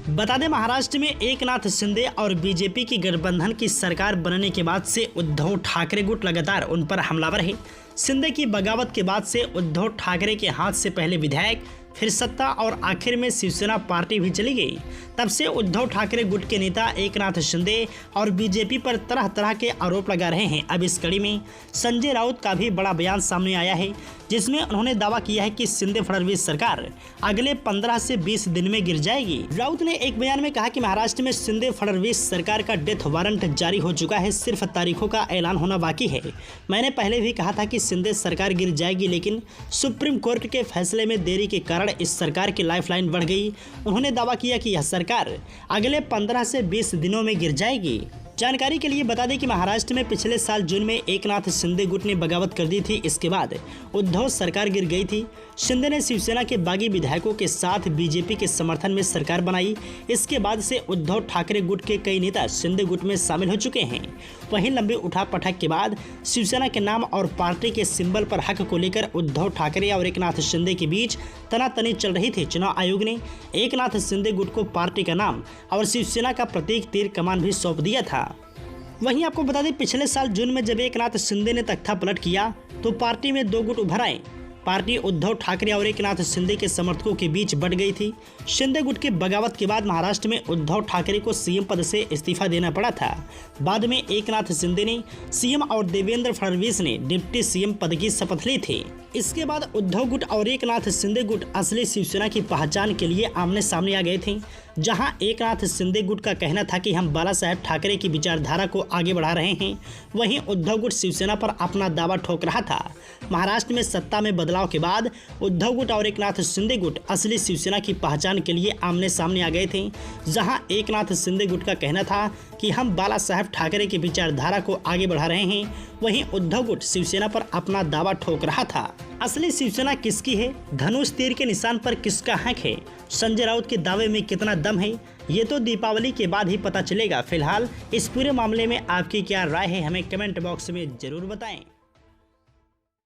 बता दें, महाराष्ट्र में एकनाथ शिंदे और बीजेपी की गठबंधन की सरकार बनने के बाद से उद्धव ठाकरे गुट लगातार उन पर हमलावर है। शिंदे की बगावत के बाद से उद्धव ठाकरे के हाथ से पहले विधायक, फिर सत्ता और आखिर में शिवसेना पार्टी भी चली गई। तब से उद्धव ठाकरे गुट के नेता एकनाथ शिंदे और बीजेपी पर तरह तरह के आरोप लगा रहे हैं। अब इस कड़ी में संजय राउत का भी बड़ा बयान सामने आया है, जिसमें उन्होंने दावा किया है कि शिंदे फडणवीस सरकार अगले 15 से 20 दिन में गिर जाएगी। राउत ने एक बयान में कहा कि महाराष्ट्र में शिंदे फडणवीस सरकार का डेथ वारंट जारी हो चुका है, सिर्फ तारीखों का ऐलान होना बाकी है। मैंने पहले भी कहा था कि शिंदे सरकार गिर जाएगी, लेकिन सुप्रीम कोर्ट के फैसले में देरी के कारण इस सरकार की लाइफलाइन बढ़ गई। उन्होंने दावा किया कि यह सरकार अगले 15 से 20 दिनों में गिर जाएगी। जानकारी के लिए बता दें कि महाराष्ट्र में पिछले साल जून में एकनाथ शिंदे गुट ने बगावत कर दी थी। इसके बाद उद्धव सरकार गिर गई थी। शिंदे ने शिवसेना के बागी विधायकों के साथ बीजेपी के समर्थन में सरकार बनाई। इसके बाद से उद्धव ठाकरे गुट के कई नेता शिंदे गुट में शामिल हो चुके हैं। वहीं लंबी उठापटक के बाद शिवसेना के नाम और पार्टी के सिंबल पर हक को लेकर उद्धव ठाकरे और एकनाथ शिंदे के बीच तनातनी चल रही थी। चुनाव आयोग ने एकनाथ शिंदे गुट को पार्टी का नाम और शिवसेना का प्रतीक तीर कमान भी सौंप दिया था। वहीं आपको बता दें, पिछले साल जून में जब एकनाथ शिंदे ने तख्ता पलट किया तो पार्टी में दो गुट उभर आए। पार्टी उद्धव ठाकरे और एकनाथ शिंदे के समर्थकों के बीच बढ़ गई थी। शिंदे गुट के बगावत के बाद महाराष्ट्र में उद्धव ठाकरे को सीएम पद से इस्तीफा देना पड़ा था। बाद में एकनाथ शिंदे ने सीएम और देवेंद्र फडणवीस ने डिप्टी सीएम पद की शपथ ली थी। इसके बाद उद्धव गुट और एकनाथ शिंदे गुट असली शिवसेना की पहचान के लिए आमने सामने आ गए थे। जहां एकनाथ शिंदे गुट का कहना था कि हम बाला साहेब ठाकरे की विचारधारा को आगे बढ़ा रहे हैं, वहीं उद्धव गुट शिवसेना पर अपना दावा ठोक रहा था। महाराष्ट्र में सत्ता में बदलाव के बाद उद्धव गुट और एकनाथ शिंदे गुट असली शिवसेना की पहचान के लिए आमने सामने आ गए थे। जहां एकनाथ शिंदे गुट का कहना था कि हम बाला साहेब ठाकरे की विचारधारा को आगे बढ़ा रहे हैं, वहीं उद्धव गुट शिवसेना पर अपना दावा ठोक रहा था। असली शिवसेना किसकी है? धनुष तीर के निशान पर किसका हक है? संजय राउत के दावे में कितना दम है? ये तो दीपावली के बाद ही पता चलेगा। फिलहाल इस पूरे मामले में आपकी क्या राय है, हमें कमेंट बॉक्स में जरूर बताएं।